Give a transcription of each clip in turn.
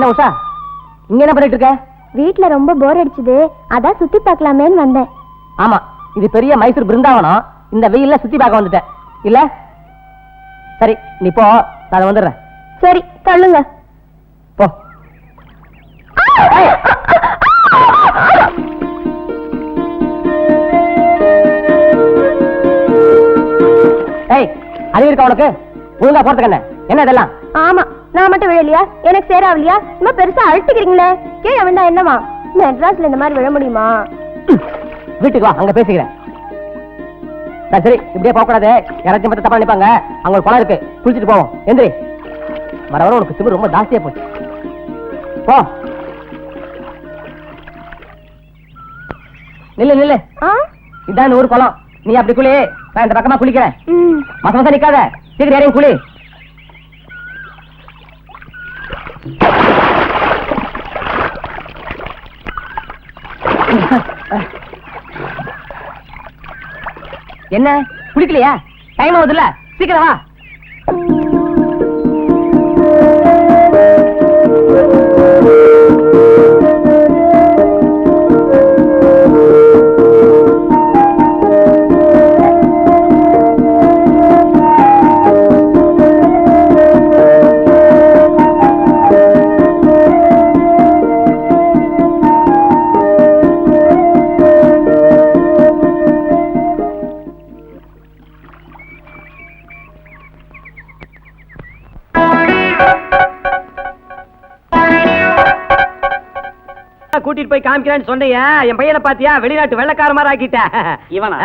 என்ன உஷா, இங்க என்ன பண்ணிட்டு இருக்க? வீட்ல ரொம்ப போர் அடிச்சுது, அதான் சுத்தி பார்க்கலாமேன்னு வந்தேன். ஆமா, இது பெரிய மைசூர் பிருந்தாவனம். இந்த வெயில்ல சுத்தி பார்க்க வந்துட்டேன் இல்ல? சரி நீ போ, நான் வந்துடுறேன். சரி தள்ளுங்க. போ. ஏய், அறிவு இருக்கா உனக்கு? ஒழுங்கா போறதுக்கு என்ன இதெல்லாம்? ஆமா, நான் மட்டும் விழலையா? எனக்கு சேராவலியா? இன்னும் பெருசா அழுத்துக்கிறீங்களே. கீழே வந்தா என்னமா? மெட்ராஸ்ல இந்த மாதிரி விழ முடியுமா? வீட்டுக்கு வா, அங்க பேசிக்கிறேன். சரி, இப்படியே போக கூடாது. யாராச்சும் பத்தி தப்பா நினைப்பாங்க. அங்க ஒரு குளம் இருக்கு, குளிச்சுட்டு போவோம். எந்திரி. வர வர உனக்கு திமிரு ரொம்ப ஜாஸ்தியா போச்சு. போ. நில்லு நில்லு. இதான் ஒரு குளம். நீ அப்படி குளி, நான் இந்த பக்கமா குளிக்கிறேன். மசமசா நிக்காத, சீக்கிரம் யாரையும் குளி. என்ன குளிக்கலையா? டைம் ஆகுதுல்ல, சீக்கிரம் வா. கூட்டிட்டு போய் காமிக்கிறேன்னு சொன்னையா? என் பையனை பாத்தியா? வெளிநாட்டு வெள்ளக்கார மாதிரி ஆக்கிட்டேன். இவனா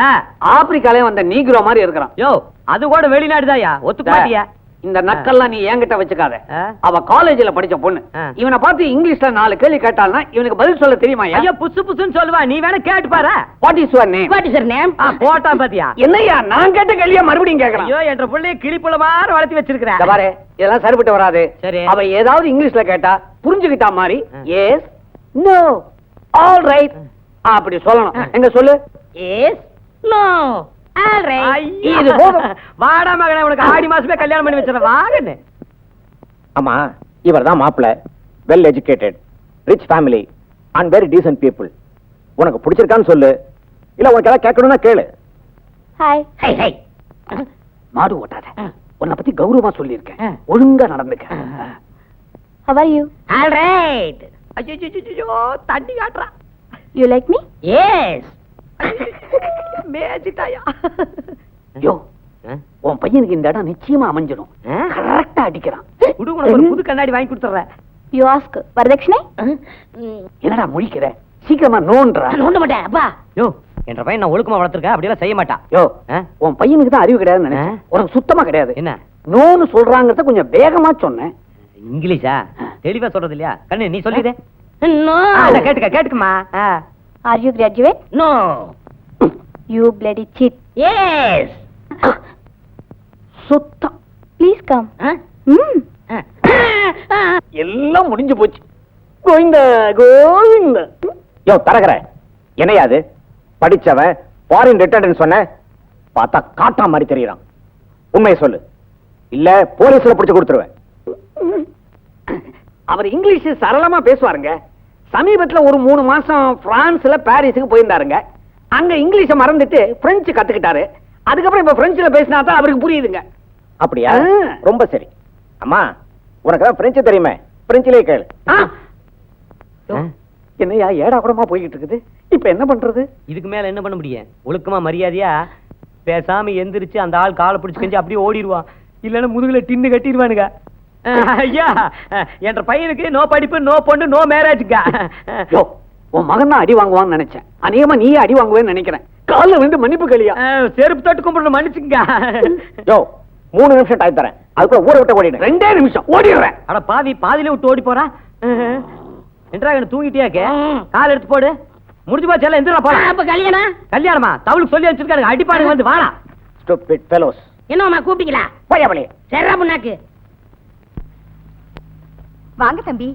ஆப்பிரிக்காலே வந்த நீக்ரோ மாதிரி இருக்கிறான். யோ, அது கூட வெளிநாடுதாயா? ஒத்துக்க மாட்டியா? இந்த நக்கல்லாம் நீ என்கிட்ட வச்சுக்காத. அவ காலேஜ்ல படிச்ச பொண்ணு. இவனை பார்த்து இங்கிலீஷ்ல 4 கேள்வி கேட்டால்னா இவனுக்கு பதில் சொல்ல தெரியுமா? ஐயோ, புசு புசுன்னு சொல்லுவா. நீ வேணா கேட்டு பாரு. What is your name? What is your name? போட்டா பாத்தியா? என்னையா நான் கேட்ட கேள்வியா மறுபடியும் கேக்குறான்? ஐயோ, என்ற புள்ளைய கிளிப்புல மாதிரி வளர்த்தி வச்சிருக்கேன். இத பாரு, இதெல்லாம் சரிப்பட்டு வராது. சரி. அவ ஏதாவது இங்கிலீஷ்ல கேட்டா புரிஞ்சுக்கிட்டா மாதிரி எஸ் நோ ஆல் ரைட் அப்படி சொல்லணும். எங்க சொல்லு? Yes no all right. இது போதும். வாடா மகனே, உனக்கு ஆடி மாசமே கல்யாணம் பண்ணி வச்சிரேன். வாங்கன்னு. ஆமா, இவர்தான் மாப்பிள்ளை. Well educated, rich family and very descent people. உனக்கு பிடிச்சிருக்கான்னு சொல்லு, இல்ல உனக்கு ஏதாவது கேட்கணும்னா கேளு. ஹாய். High high. மாடு ஓட்டாத. உன்னை பத்தி கௌரவமா சொல்லியிருக்கேன், ஒழுங்கா நடந்துக்க. How are you? All right. ஐயோ, தண்ணி காட்டுறா. You like me? எஸ். மேஜிட்டாயா. யோ, உன் பையனுக்கு இந்த இடம் நிச்சயமா அமைஞ்சிடும். கரெக்டா அடிக்கிறான். குடு, உனக்கு ஒரு புது கண்ணாடி வாங்கி கொடுத்துறேன். You ask. வரதட்சணை? என்னடா முழிக்கிற? சீக்கிரமா நோன்றா. நோண்ட மாட்டேன் அப்பா. யோ, என்ற பையன் நான் ஒழுக்கமா வளர்த்திருக்கேன், அப்படியெல்லாம் செய்ய மாட்டான். யோ, உன் பையனுக்கு தான் அறிவு கிடையாதுன்னு நினைச்சேன். உனக்கு சுத்தமா கிடையாது. என்ன நோன்னு சொல்றாங்கறத கொஞ்சம் வேகமா சொன்னேன். இங்கிலீஷா? தெளிவா சொல்றது இல்லையா? கண்ணு நீ சொல்லிடு. No. கேட்டுக்கமா. Are you graduate? No. You bloody cheat. Yes. சுத்தம். Please come. எல்லாம் முடிஞ்சு போச்சு. கோவிந்த கோவிந்த. யோ தரகற, என்னையா அது? படிச்சவன் ஃபாரின் ரிட்டர்ன் சொன்ன, பார்த்தா காட்டா மாதிரி தெரியறான். உண்மையை சொல்லு, இல்ல போலீஸ்ல பிடிச்சு கொடுத்துருவேன். அவர் இங்கிலீஷ் சரளமா பேசுவாருங்க. சமீபத்துல ஒரு 3 மாசம் பிரான்ஸ்ல பாரிஸுக்கு போயிருந்தாருங்க. அங்க இங்கிலீஷ மறந்துட்டு பிரெஞ்சு கத்துக்கிட்டாரு. அதுக்கப்புறம் இப்ப பிரெஞ்சுல பேசினா தான் அவருக்கு புரியுதுங்க. அப்படியா? ரொம்ப சரி. அம்மா, உனக்கு தான் பிரெஞ்சு தெரியுமே, பிரெஞ்சிலே கேளு. என்னையா ஏடா கூடமா போய்கிட்டு இருக்குது? இப்ப என்ன பண்றது? இதுக்கு மேல என்ன பண்ண முடியும்? ஒழுக்கமா மரியாதையா பேசாம எந்திரிச்சு அந்த ஆள் காலை பிடிச்சு கஞ்சி அப்படியே ஓடிடுவான். இல்லன்னா முதுகுல டின்னு கட்டிடுவானுங்க. ஐயா, என்ற பையனுக்கு நோ படிப்பு, நோ பொண்ணு, நோ மேரேஜ்ங்க. உன் மகன் தான் அடி வாங்குவான்னு நினைச்சேன். அநேகமா நீயே அடி வாங்குவேன்னு நினைக்கிறேன். காலில் வந்து மன்னிப்பு கலியா. செருப்பு தொட்டு கும்பிட்டு மன்னிச்சுங்க. யோ, 3 நிமிஷம் டைம் தரேன், அதுக்குள்ள ஊரை விட்டு ஓடிடு. 2 நிமிஷம் ஓடிடுறேன். அட பாதியில விட்டு ஓடி போறா. என்றா தூங்கிட்டியாக்க கால் எடுத்து போடு. முடிஞ்சு போச்சு, எல்லாம் எந்திரா போலாம். அப்ப கல்யாணமா? தவுளுக்கு சொல்லி வச்சிருக்காங்க, அடிப்பானுங்க வந்து வாடா. Stupid fellows. என்னம்மா கூப்பிட்டீங்களா? போயா வழியே. சரிடா புண்ணாக்கு. வாங்க தம்பி.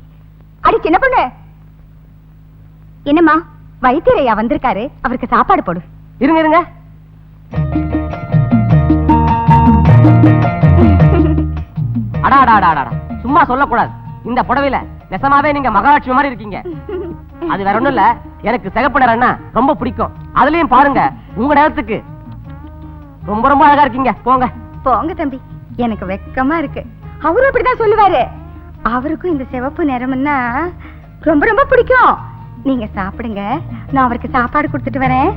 அடி சின்ன பொண்ணு. என்னம்மா, வைத்தியரையா வந்திருக்காரு, அவருக்கு சாப்பாடு போடு. இருங்க. அடா சும்மா சொல்லக்கூடாது. இந்த புடவையில நெசமாவே நீங்க மகாலட்சுமி மாதிரி இருக்கீங்க. அது வேற ஒண்ணும் இல்ல, எனக்கு சிகப்பு நிறம்னா ரொம்ப பிடிக்கும். அதுலயும் பாருங்க உங்க நேரத்துக்கு ரொம்ப ரொம்ப அழகா இருக்கீங்க. போங்க போங்க தம்பி, எனக்கு வெக்கமா இருக்கு. அவரும் அப்படிதான் சொல்லுவாரு. அவருக்கும் இந்த சிவப்பு நிறம்னா ரொம்ப ரொம்ப பிடிக்கும். நீங்க சாப்பிடுங்க, நான் அவருக்கு சாப்பாடு கொடுத்துட்டு வரேன்.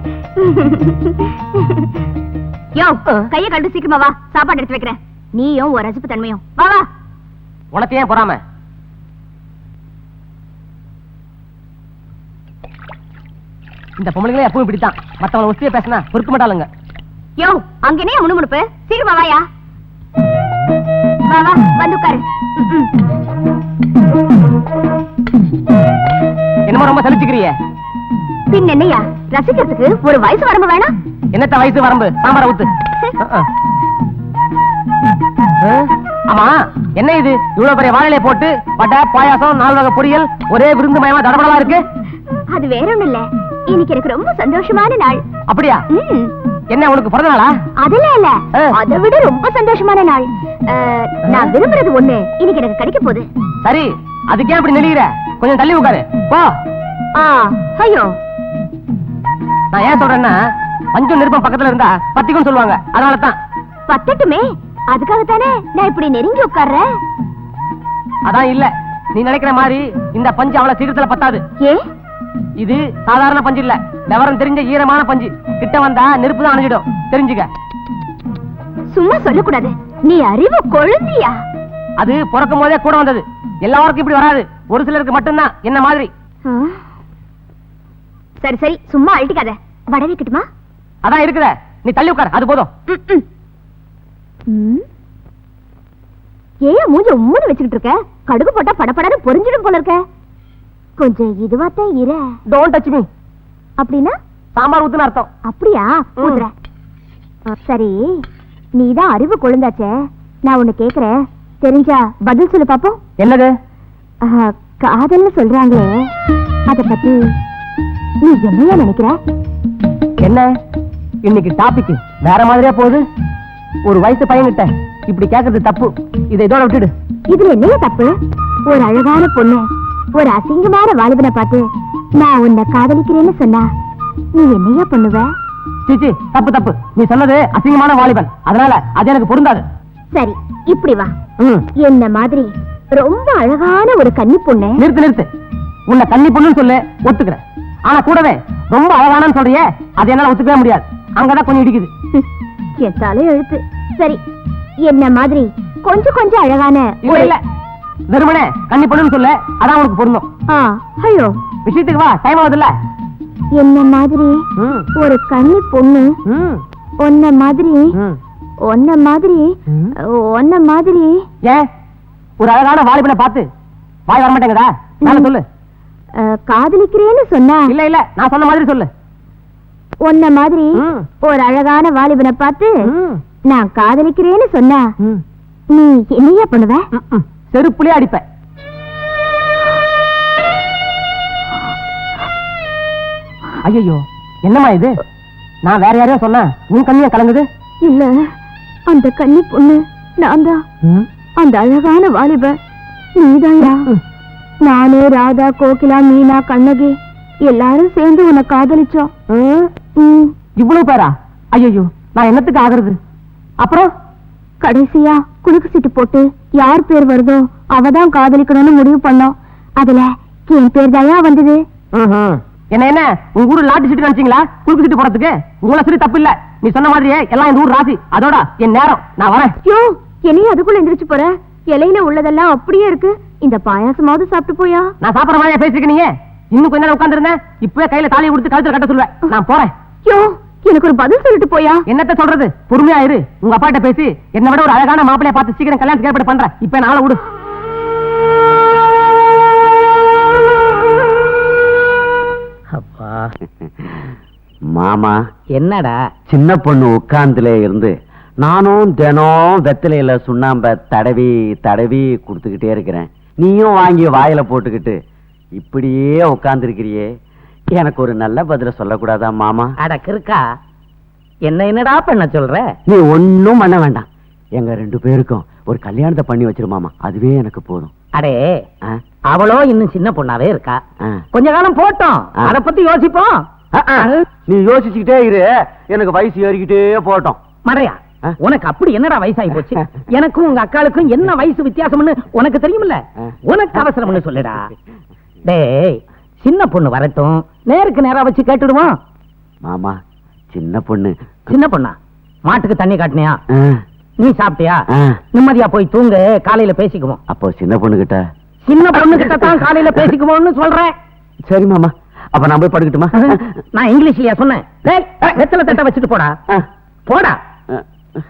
யோ, கைய கண்டு சீக்கிரமா வா, சாப்பாடு எடுத்து வைக்கிறேன். நீயும் ஒரு ரசிப்பு தன்மையும் வா வா. உனக்கு ஏன் பொறாம? இந்த பொம்பளைங்களே எப்பவும் இப்படித்தான், மத்தவங்க ஒத்திய பேசினா பொறுக்க மாட்டாளுங்க. யோ, அங்கனே முணுமுணுப்பு, சீக்கிரமா வாயா. வா வா, வந்து உட்காரு. என்னமோ ரொம்ப சலிச்சுக்கிறிய. பின் என்னையா, ரசிக்கிறதுக்கு ஒரு வயசு வரம்பு வேணாம்? என்னத்த வயசு வரம்பு? சாம்பார ஊத்து. ஆமா, என்ன இது இவ்வளவு பெரிய வாழையில போட்டு வடை, பாயாசம், 4 வகை பொரியல், ஒரே விருந்து மயமா தடபடலா இருக்கு? அது வேற ஒண்ணும் இல்ல, இன்னைக்கு எனக்கு ரொம்ப சந்தோஷமான நாள். அப்படியா? என்ன உனக்கு பிறந்த நாளா? அதெல்லாம் இல்ல, அதை விட ரொம்ப சந்தோஷமான நாள். நான் விரும்புறது ஒண்ணு இன்னைக்கு எனக்கு கிடைக்க போகுது. சரி, அதுக்கே அப்படி நெளிகிற? கொஞ்சம் தள்ளி உட்காரு போ. ஐயோ, நான் ஏன் சொல்றேன்னா, பஞ்சம் நெருப்பம் பக்கத்துல இருந்தா பத்திக்கும் சொல்லுவாங்க, அதனாலதான். பத்தட்டுமே, அதுக்காகத்தானே நான் இப்படி நெருங்கி உட்கார்றேன். அதான் இல்ல, நீ நினைக்கிற மாதிரி இந்த பஞ்சு அவ்வளவு சீக்கிரத்துல பத்தாது. ஏ, இது சாதாரண பஞ்சு இல்ல, விவரம் தெரிஞ்ச ஈரமான பஞ்சு. கிட்ட வந்தா நெருப்பு தான் அணைஞ்சிடும், தெரிஞ்சுக்க. சும்மா சொல்லக்கூடாது, நீ அறிவு கொழுந்தியா? அது பிறக்கும் போதே கூட வந்தது, எல்லாருக்கும் இப்படி வராது, ஒரு சிலருக்கு மட்டும்தான் என்ன மாதிரி. சரி சரி, சும்மா அழட்டிக்காத. வடை வைக்கட்டுமா? அதான் இருக்குத, நீ தள்ளி உட்கார், அது போதும். ஏன் மூஞ்ச உம்முன்னு வச்சுக்கிட்டு இருக்க? கடுகு போட்டா படப்படன்னு பொரிஞ்சிடும் போல இருக்க. கொஞ்சம் இதுவாத்தான் இர. Don't touch me. அப்படின்னா சாம்பார் ஊத்துன்னு அர்த்தம். அப்படியா? ஊத்துறேன். சரி, நீதான் அறிவு கொழுந்தாச்சே, நான் உன்னை கேக்குறேன், தெரிஞ்சா பதில் சொல்லு பாப்போம். என்னது? காதல்னு சொல்றாங்களே, அத பத்தி நீ என்னையா நினைக்கிற? என்ன இன்னைக்கு டாபிக் வேற மாதிரியா போகுது? ஒரு வயசு பையன்கிட்ட இப்படி கேக்குறது தப்பு, இதை இதோட விட்டுடு. இதுல என்னையா தப்பு? ஒரு அழகான பொண்ணு, ஒரு அசிங்கமான வாலிபனை பார்த்து நான் உன்னை காதலிக்கிறேன்னு சொன்னா நீ என்னையா பண்ணுவ? சீச்சி, தப்பு தப்பு. நீ சொன்னது அசிங்கமான வாலிபன், அதனால அது எனக்கு பொருந்தாது. சரி, இப்படி வா. என்ன மாதிரி ரொம்ப அழகான ஒரு கன்னி பொண்ணு. நிறுத்து நிறுத்து, உன்னை கன்னி பொண்ணுன்னு சொல்லு, ஒத்துக்கிறேன். ஆனா கூடவே ரொம்ப அழகானு சொல்றியே, அது என்னால ஒத்துக்கவே முடியாது. அங்கதான் கொஞ்சம் இடிக்குது. என் தலை எழுத்து. சரி, என்ன மாதிரி கொஞ்சம் கொஞ்சம் அழகான இல்ல இல்ல, வெறுமனே கன்னி பொண்ணுன்னு சொல்லு, அதான் உனக்கு பொருந்தும். ஐயோ, விஷயத்துக்கு வா, டைம் ஆகுதுல்ல. என்ன மாதிரி ஒரு கன்னி பொண்ணு, ஒன்ன மாதிரி ஒன்ன மாதிரி ஒன்ன மாதிரி. ஏன் ஒரு அழகான வாலிபனை பார்த்து வாய் வர மாட்டேங்குதா? நான் சொல்லு. காதலிக்கிறேன்னு சொன்னா? இல்ல இல்ல, நான் சொன்ன மாதிரி சொல்லு. ஒன்ன மாதிரி ஒரு அழகான வாலிபனை பார்த்து நான் காதலிக்கிறேன்னு சொன்னா நீ என்னையா பண்ணுவ? செருப்புலயே அடிப்ப. ஐயோ, என்னம்மா இது? நான் வேற யாரையா சொன்னா உன் கண்ணியா கலங்குது? இல்ல, அந்த கன்னி பொண்ணு நான் தான். அந்த அழகான வாலிபன் நீதாயா? நானு, ராதா, கோகிலா, மீனா, கண்ணகி எல்லாரும் சேர்ந்து உன்னை காதலிச்சோம். இவ்வளவு பேரா? ஐயோ, நான் என்னத்துக்கு ஆகுறது? அப்புறம் கடைசியா குலுக்கு சீட்டு போட்டு யார் பேர் வருதோ அவதான் காதலிக்கணும்னு முடிவு பண்ணோம். அதுல என் பேர் தாயா வந்தது. என்ன என்ன உங்க ஊரு லாட்டி சீட்டு நினைச்சீங்களா குலுக்கு சீட்டு போறதுக்கு? உங்களை சரி தப்பு இல்ல, நீ சொன்ன மாதிரியே எல்லாம் இந்த ஊர் ராசி. அதோட என் நேரம், நான் வரேன். யோ, என்னையும் அதுக்குள்ள எந்திரிச்சு போற? இலையில உள்ளதெல்லாம் அப்படியே இருக்கு, இந்த பாயாசமாவது சாப்பிட்டு போயா. நான் சாப்பிடுற மாதிரியா பேசிருக்கீங்க? இன்னும் கொஞ்ச நேரம் உட்கார்ந்து இருந்தேன், இப்பவே கையில தாலியை கொடுத்து கழுத்துல கட்ட சொல்லுவேன். நான் போறேன். யோ, எனக்கு ஒரு பதில் சொல்லிட்டு போயா. என்னத்த சொல்றது? பொறுமையா இரு, உங்க அப்பாட்ட பேசி என்னை விட ஒரு அழகான மாப்பிளைய பார்த்து சீக்கிரம் கல்யாணத்துக்கு ஏற்பாடு பண்றேன். இப்ப நாளை விடு. அப்பா மாமா, என்னடா சின்ன பொண்ணு உட்கார்ந்துல இருந்து நானும் தினம் வெத்தலையில சுண்ணாம்ப தடவி தடவி கொடுத்துக்கிட்டே இருக்கிறேன். நீயும் வாங்கி வாயில போட்டுக்கிட்டு இப்படியே உட்கார்ந்து இருக்கிறியே, எனக்கு ஒரு நல்ல பதில சொல்லக்கூடாதா மாமா? அடக்கு இருக்கா? என்னடா பண்ண சொல்ற? நீ ஒன்னும் பண்ண வேண்டாம், எங்க 2 பேருக்கும் ஒரு கல்யாணத்தை பண்ணி வச்சிரு மாமா, அதுவே எனக்கு போதும். அடே ஆ, அவளோ இன்னும் சின்ன பொண்ணாவே இருக்கா. ஆ. கொஞ்ச காலம் போட்டோம், ஆ. அத பத்தி யோசிப்போம். நீ யோசிச்சுக்கிட்டே இரு, எனக்கு வயசு ஏறிக்கிட்டே போட்டோம். மறையா, ஆ. உனக்கு அப்படி என்னடா வயசாகி போச்சு? எனக்கும் உங்க அக்காளுக்கும் என்ன வயசு வித்தியாசம்னு உனக்கு தெரியுமில்ல? ஆ. உனக்கு அவசரம்னு சொல்லுடா. டேய், சின்ன பொண்ணு வரட்டும், நேருக்கு நேரா வச்சு கேட்டுடுவோம். மாமா, சின்ன பொண்ணு. சின்ன பொண்ணா? மாட்டுக்கு தண்ணி காட்டினியா? ஆ, நீ சாப்பிட்டியா? ஆ. நிம்மதியா போய் தூங்கு, காலையில பேசிக்குவோம். அப்போ சின்ன பொண்ணு கிட்ட. சின்ன பொண்ணு கிட்ட தான் காலையில பேசிக்குவோம்னு சொல்றேன். சரி மாமா, அப்ப நான் போய் படுக்கட்டுமா? நான் இங்கிலீஷ்லயா சொன்னேன்? டேய், வெத்தலை தட்டை வச்சுட்டு போடா. ஆ. போடா. ஆ.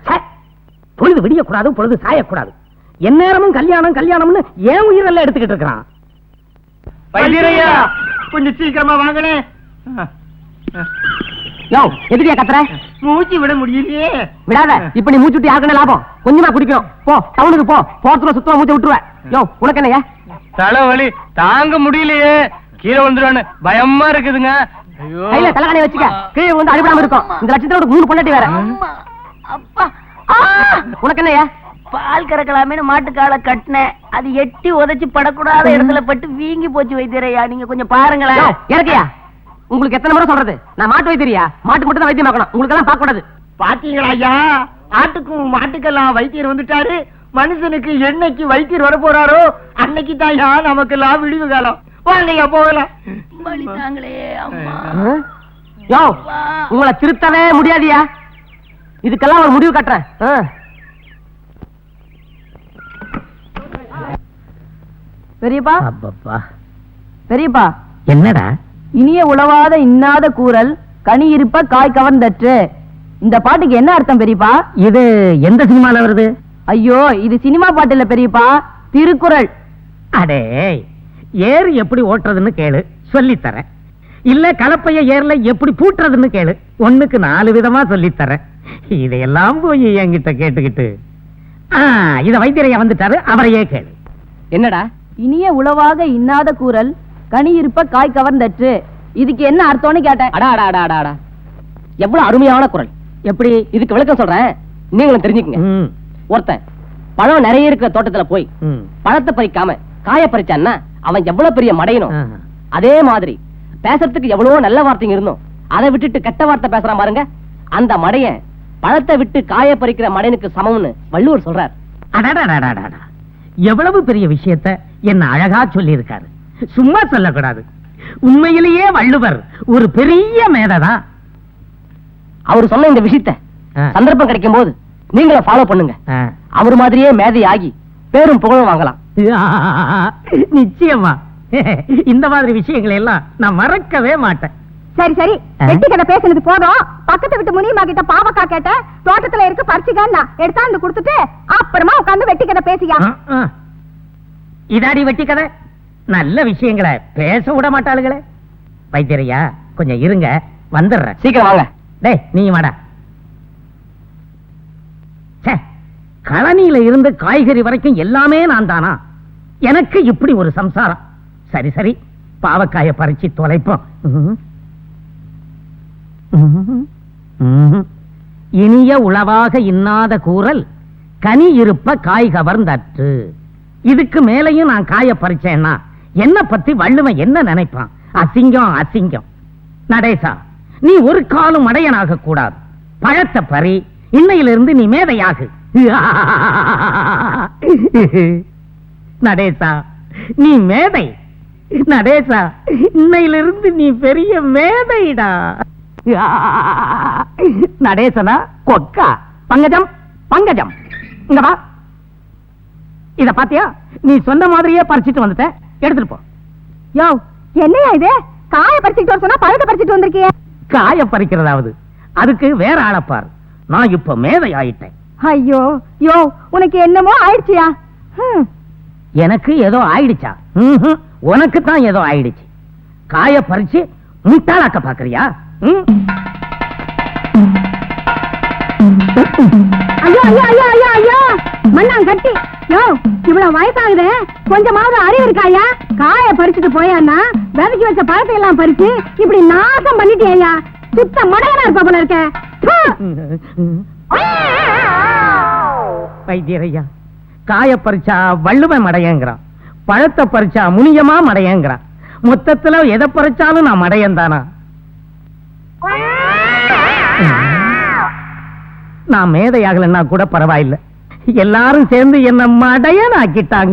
ச்சே, பொழுது விடியக்கூடாது, பொழுது சாயக்கூடாது. எந்நேரமும் கல்யாணம் கல்யாணம்னு ஏன் உயிரெல்லாம் எடுத்துக்கிட்டு இருக்கிறான். வைத்தியரையா, கொஞ்சம் சீக்கிரமா வாங்கனே. யோ, எதுக்கியா கத்துற? மூச்சு விட முடியலையே. விடாத, இப்ப நீ மூச்சுட்டி யாருக்குன்னு லாபம்? கொஞ்சமா குடிக்கணும். போ, டவுனுக்கு போ, போறதுல சுத்தமா மூச்சை விட்டுருவேன். யோ, உனக்கு என்னையா? தலைவலி தாங்க முடியலையே, கீழே வந்துருவானு பயமா இருக்குதுங்க. ஐயோ, கையில தலைகாணி வச்சுக்க, கீழே வந்து அடிபடாம இருக்கும். இந்த லட்சத்தோட 3 பொண்டாட்டி வேற. அப்பா, உனக்கு என்னையா? பால் கறக்கலாமேன்னு மாட்டுக்கால கட்டினேன், அது எட்டி உதைச்சு படக்கூடாத இடத்துல பட்டு வீங்கி போச்சு வைத்தியரையா, நீங்க கொஞ்சம் பாருங்களேன். எனக்கியா? உங்களுக்கு எத்தனை முறை சொல்றது? நான் மாட்டு வைத்தியரியா? மாட்டுக்கு மட்டும் தான் வைத்தியம் பார்க்கணும், உங்களுக்கு எல்லாம் பார்க்க கூடாது. பாத்தீங்களா ஐயா, ஆட்டுக்கும் மாட்டுக்கெல்லாம் வைத்தியர் வந்துட்டாரு. மனுஷனுக்கு என்னைக்கு வைத்தியர் வர போறாரோ அன்னைக்கு தான் நமக்கெல்லாம் விடிவு காலம். வாங்கய்யா போகலாம். வலிதாங்களே அம்மா. யோ, உங்களை திருத்தவே முடியாதியா, இதுக்கெல்லாம் ஒரு முடிவு கட்டுறேன். பெரியப்பா, அப்பப்பா, பெரியப்பா, என்னடா இனிய உளவாத இன்னாத கூறல் கனி இருப்ப காய் கவர்ந்தற்று. இந்த பாட்டுக்கு என்ன அர்த்தம் பெரியப்பா? இது எந்த சினிமால வருது? ஐயோ, இது சினிமா பாட்டு இல்ல பெரியப்பா, திருக்குறள். அடே, ஏறு எப்படி ஓட்டுறதுன்னு கேளு, சொல்லித்தரேன். இல்ல கலப்பைய ஏர்ல எப்படி பூட்டுறதுன்னு கேளு, 1க்கு 4 விதமா சொல்லித்தரேன். இதையெல்லாம் போய் என்கிட்ட கேட்டுக்கிட்டு இத வைத்தியரையா வந்துட்டாரு, அவரையே கேளு. என்னடா? இனிய உளவாக இன்னாத கூறல் கனி இருப்ப காய் கவர்ந்தற்று. இதுக்கு என்ன அர்த்தம்னு கேட்டேன். அடா, எவ்வளவு அருமையான குறள். எப்படி? இதுக்கு விளக்கம் சொல்றேன், நீங்களும் தெரிஞ்சுக்கங்க. ஒருத்தன் பழம் நிறைய இருக்கிற தோட்டத்துல போய் பழத்தை பறிக்காம காய பறிச்சான்னா அவன் எவ்வளவு பெரிய மடையணும். அதே மாதிரி பேசுறதுக்கு எவ்வளவோ நல்ல வார்த்தைங்க இருந்தோம், அதை விட்டுட்டு கெட்ட வார்த்தை பேசுறான் பாருங்க, அந்த மடையன் பழத்தை விட்டு காய பறிக்கிற மடையனுக்கு சமம்னு வள்ளுவர் சொல்றார். அடடா, எவ்வளவு பெரிய விஷயத்தை என்ன அழகா சொல்லி இருக்காரு. சும்மா சொல்லக்கூடாது, உண்மையிலேயே வள்ளுவர் ஒரு பெரிய மேதைதான். அவர் சொன்ன இந்த விஷயத்தை சந்தர்ப்பம் கிடைக்கும் போது நீங்களும் ஃபாலோ பண்ணுங்க. அவர் மாதிரியே மேதை ஆகி பேரும் புகழும் வாங்கலாம். நிச்சயமா இந்த மாதிரி விஷயங்களை எல்லாம் நான் மறக்கவே மாட்டேன். சரி சரி, வெட்டி கதை பேசுனது போதும். பக்கத்து விட்டு முனியம்மா கிட்ட பாவக்கா கேட்ட, தோட்டத்துல இருக்கு பறிச்சுக்கான்னா எடுத்தாந்து கொடுத்துட்டு அப்புறமா உட்கார்ந்து வெட்டி கதை பேசியா. இதாடி வெட்டி கதை? நல்ல விஷயங்களை பேச விட மாட்டாளுகளே. வைத்தியரையா, கொஞ்சம் இருங்க, வந்துடுறேன். சீக்கிரம் வாங்க. டேய், நீ வாடா. கழனியில இருந்து காய்கறி வரைக்கும் எல்லாமே நான் தானா? எனக்கு இப்படி ஒரு சம்சாரம். சரி சரி, பாவக்காய பறிச்சு தொலைப்போம். இனிய உளவாக இன்னாத கூறல் கனி இருப்ப காய் கவர்ந்தற்று. இதுக்கு மேலையும் நான் காய பறிச்சேன்னா என்ன பத்தி வள்ளுவன் என்ன நினைப்பான்? அசிங்கம் அசிங்கம். நடேசா, நீ ஒரு காலும் அடையனாக கூடாது. பழத்தை பறி, இன்னையிலிருந்து நீ மேதையாகு. நடேசா, நீ மேதை. நடேசா, இன்னையிலிருந்து நீ பெரிய மேதைடா. நடேசனா கொக்கா. பங்கஜம், பங்கஜம், இங்க வா. இத பாத்தியா? நீ சொன்ன மாதிரியே பறிச்சிட்டு வந்துட்ட, எடுத்துட்டு போ. யோ, என்னையா இது? காய பறிச்சுட்டு சொன்னா பழத்தை பறிச்சுட்டு வந்திருக்கிய. காய பறிக்கிறதாவது, அதுக்கு வேற ஆளப்பார். நான் இப்ப மேதை ஆயிட்டேன். ஐயோ யோ, உனக்கு என்னமோ ஆயிடுச்சியா? எனக்கு ஏதோ ஆயிடுச்சா? உனக்கு தான் ஏதோ ஆயிடுச்சு. காய பறிச்சு முட்டாளாக்க பாக்குறியா? ஐயோ ஐயோ ஐயோ ஐயோ ஐயோ, மண்ணான் கட்டி. யோ, இவ்வளவு வயசாகுது, கொஞ்சமாவது அறிவு இருக்காயா? காய பறிச்சுட்டு போயான்னா விதைக்கு வச்ச பழத்தை எல்லாம் பறிச்சு இப்படி நாசம் பண்ணிட்டியா? சுத்த மடையனா இருப்ப போல இருக்க. வைத்தியரையா, காய பறிச்சா வள்ளுவன் மடையங்கிறான், பழத்தை பறிச்சா முனியமா மடையங்கிறான். மொத்தத்துல எதை பறிச்சாலும் நான் மடையன் தானா? நான் மேதையாகலன்னா கூட பரவாயில்லை, எல்லாரும் சேர்ந்து என்ன மடையன் ஆக்கிட்டாங்க.